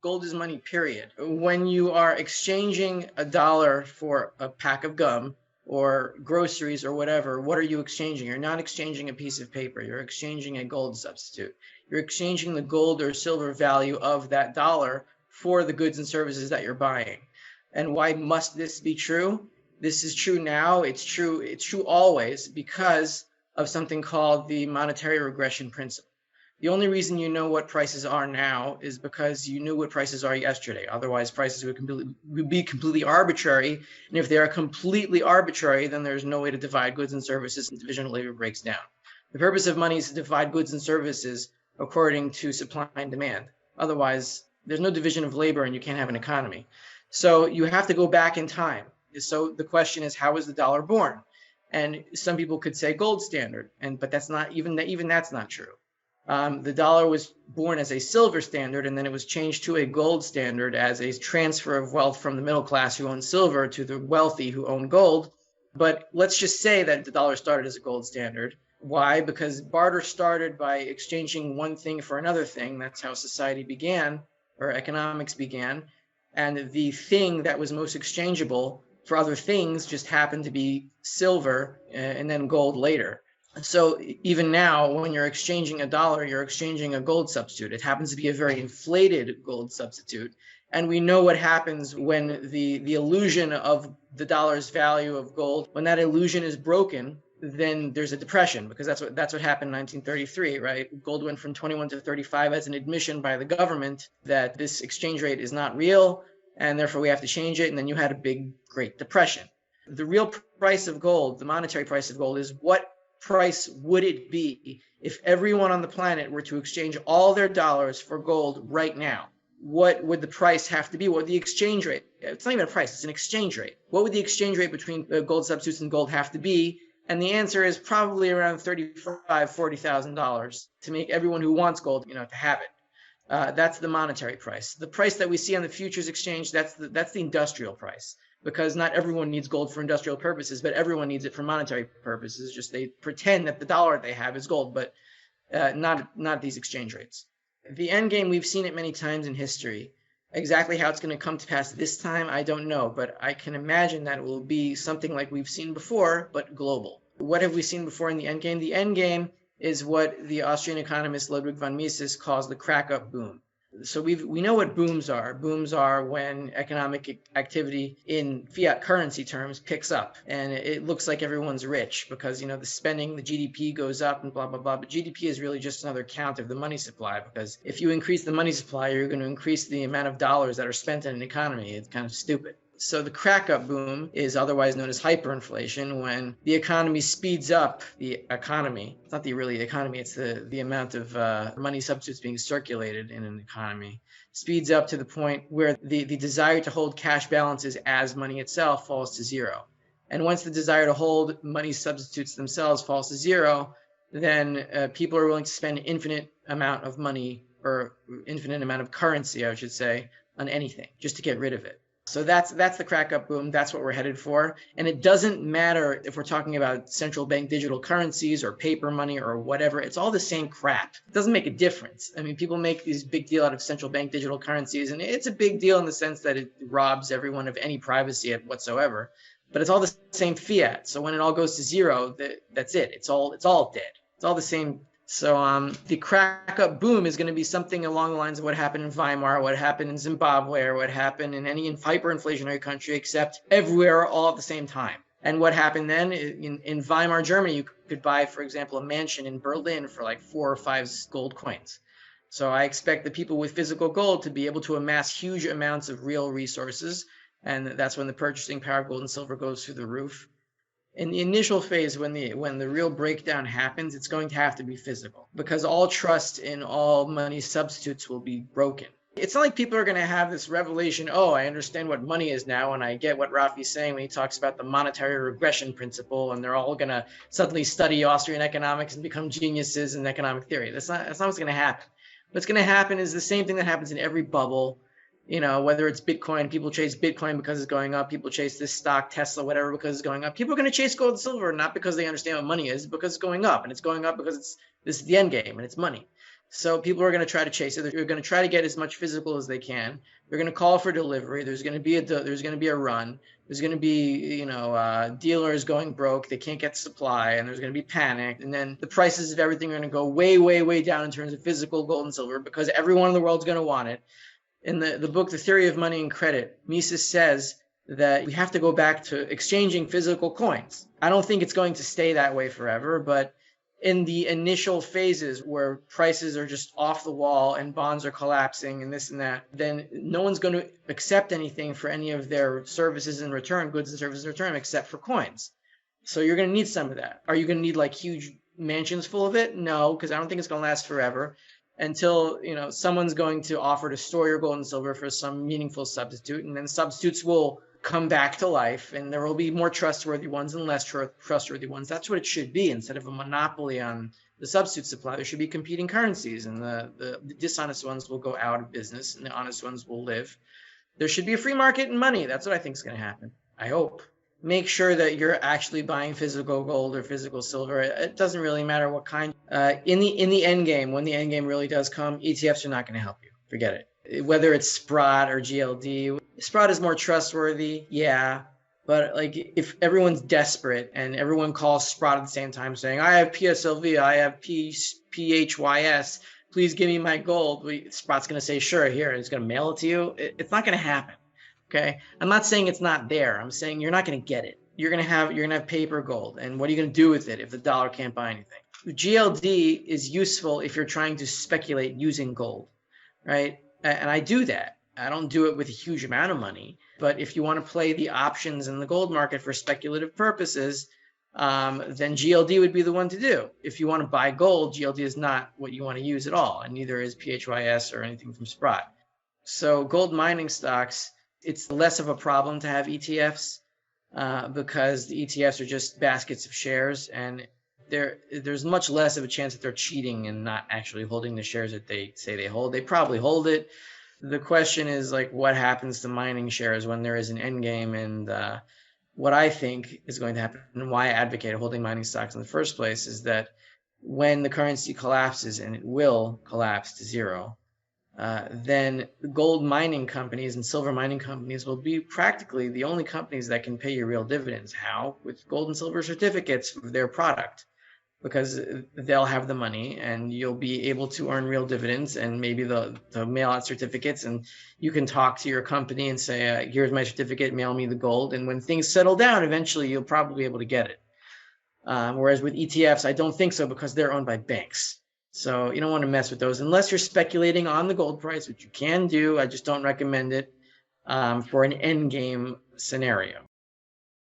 Gold is money, period. When you are exchanging a dollar for a pack of gum or groceries or whatever, what are you exchanging? You're not exchanging a piece of paper. You're exchanging a gold substitute. You're exchanging the gold or silver value of that dollar for the goods and services that you're buying. And why must this be true? This is true now. It's true always because of something called the monetary regression principle. The only reason you know what prices are now is because you knew what prices are yesterday. Otherwise, prices would be completely arbitrary. And if they are completely arbitrary, then there's no way to divide goods and services, and division of labor breaks down. The purpose of money is to divide goods and services according to supply and demand. Otherwise, there's no division of labor and you can't have an economy. So you have to go back in time. So the question is, how was the dollar born? And some people could say gold standard, but that's not even that's not true. The dollar was born as a silver standard, and then it was changed to a gold standard as a transfer of wealth from the middle class who owned silver to the wealthy who owned gold. But let's just say that the dollar started as a gold standard. Why? Because barter started by exchanging one thing for another thing. That's how society began, or economics began. And the thing that was most exchangeable for other things just happened to be silver and then gold later. So even now, when you're exchanging a dollar, you're exchanging a gold substitute. It happens to be a very inflated gold substitute. And we know what happens when the illusion of the dollar's value of gold, when that illusion is broken, then there's a depression, because that's what happened in 1933, right? Gold went from 21 to 35 as an admission by the government that this exchange rate is not real, and therefore we have to change it. And then you had a big, Great Depression. The real price of gold, the monetary price of gold, is what price would it be if everyone on the planet were to exchange all their dollars for gold right now? What would the price have to be? What would the exchange rate? It's not even a price, it's an exchange rate. What would the exchange rate between gold substitutes and gold have to be? And the answer is probably around $35,000-$40,000 to make everyone who wants gold, to have it. That's the monetary price. The price that we see on the futures exchange, that's the industrial price, because not everyone needs gold for industrial purposes, but everyone needs it for monetary purposes. Just they pretend that the dollar they have is gold, but not these exchange rates. The end game, we've seen it many times in history. Exactly how it's going to come to pass this time, I don't know, but I can imagine that it will be something like we've seen before, but global. What have we seen before in the end game? The end game is what the Austrian economist Ludwig von Mises calls the crack-up boom. So we know what booms are. Booms are when economic activity in fiat currency terms picks up, and it looks like everyone's rich because, the spending, the GDP goes up and blah, blah, blah. But GDP is really just another count of the money supply, because if you increase the money supply, you're going to increase the amount of dollars that are spent in an economy. It's kind of stupid. So the crack-up boom is otherwise known as hyperinflation, when the economy speeds up the economy. It's not really the economy, it's the amount of money substitutes being circulated in an economy. Speeds up to the point where the desire to hold cash balances as money itself falls to zero. And once the desire to hold money substitutes themselves falls to zero, then people are willing to spend an infinite amount of money, or infinite amount of currency, I should say, on anything, just to get rid of it. So that's the crack-up boom. That's what we're headed for. And it doesn't matter if we're talking about central bank digital currencies or paper money or whatever. It's all the same crap. It doesn't make a difference. I mean, people make this big deal out of central bank digital currencies, and it's a big deal in the sense that it robs everyone of any privacy whatsoever. But it's all the same fiat. So when it all goes to zero, that's it. It's all dead. It's all the same. So the crack-up boom is going to be something along the lines of what happened in Weimar, what happened in Zimbabwe, or what happened in any hyperinflationary country, except everywhere all at the same time. And what happened then in Weimar, Germany, you could buy, for example, a mansion in Berlin for like 4 or 5 gold coins. So I expect the people with physical gold to be able to amass huge amounts of real resources, and that's when the purchasing power of gold and silver goes through the roof. In the initial phase, when the real breakdown happens, it's going to have to be physical, because all trust in all money substitutes will be broken. It's not like people are going to have this revelation, oh, I understand what money is now, and I get what Rafi's saying when he talks about the monetary regression principle, and they're all going to suddenly study Austrian economics and become geniuses in economic theory. That's not what's going to happen. What's going to happen is the same thing that happens in every bubble. Whether it's Bitcoin, people chase Bitcoin because it's going up. People chase this stock, Tesla, whatever, because it's going up. People are going to chase gold and silver, not because they understand what money is, because it's going up. And it's going up because this is the end game and it's money. So people are going to try to chase it. They're going to try to get as much physical as they can. They're going to call for delivery. There's going to be a run. There's going to be dealers going broke. They can't get supply, and there's going to be panic. And then the prices of everything are going to go way, way, way down in terms of physical gold and silver because everyone in the world's going to want it. In the book, The Theory of Money and Credit, Mises says that we have to go back to exchanging physical coins. I don't think it's going to stay that way forever, but in the initial phases where prices are just off the wall and bonds are collapsing and this and that, then no one's going to accept anything for any of their services in return, goods and services in return, except for coins. So you're going to need some of that. Are you going to need like huge mansions full of it? No, because I don't think it's going to last forever until someone's going to offer to store your gold and silver for some meaningful substitute, and then substitutes will come back to life, and there will be more trustworthy ones and less trustworthy ones. That's what it should be. Instead of a monopoly on the substitute supply, there should be competing currencies, and the dishonest ones will go out of business and the honest ones will live. There should be a free market in money. That's what I think is going to happen. I hope. Make sure that you're actually buying physical gold or physical silver. It doesn't really matter what kind. In the end game, when the end game really does come, ETFs are not going to help you. Forget it. Whether it's Sprott or GLD, Sprott is more trustworthy, yeah. But like if everyone's desperate and everyone calls Sprott at the same time saying, I have PSLV, I have PHYS, please give me my gold. Sprott's going to say, sure, here, it's going to mail it to you. It's not going to happen. Okay. I'm not saying it's not there. I'm saying you're not going to get it. You're going to have paper gold. And what are you going to do with it if the dollar can't buy anything? GLD is useful if you're trying to speculate using gold, right? And I do that. I don't do it with a huge amount of money. But if you want to play the options in the gold market for speculative purposes, then GLD would be the one to do. If you want to buy gold, GLD is not what you want to use at all. And neither is PHYS or anything from Sprott. So gold mining stocks, it's less of a problem to have ETFs because the ETFs are just baskets of shares, and there's much less of a chance that they're cheating and not actually holding the shares that they say they hold. They probably hold it. The question is like what happens to mining shares when there is an end game, and what I think is going to happen and why I advocate holding mining stocks in the first place is that when the currency collapses, and it will collapse to zero, then gold mining companies and silver mining companies will be practically the only companies that can pay you real dividends. How? With gold and silver certificates of their product, because they'll have the money and you'll be able to earn real dividends, and maybe they'll mail out certificates, and you can talk to your company and say, here's my certificate, mail me the gold. And when things settle down, eventually you'll probably be able to get it. Whereas with ETFs, I don't think so, because they're owned by banks. So you don't want to mess with those unless you're speculating on the gold price, which you can do. I just don't recommend it for an end game scenario.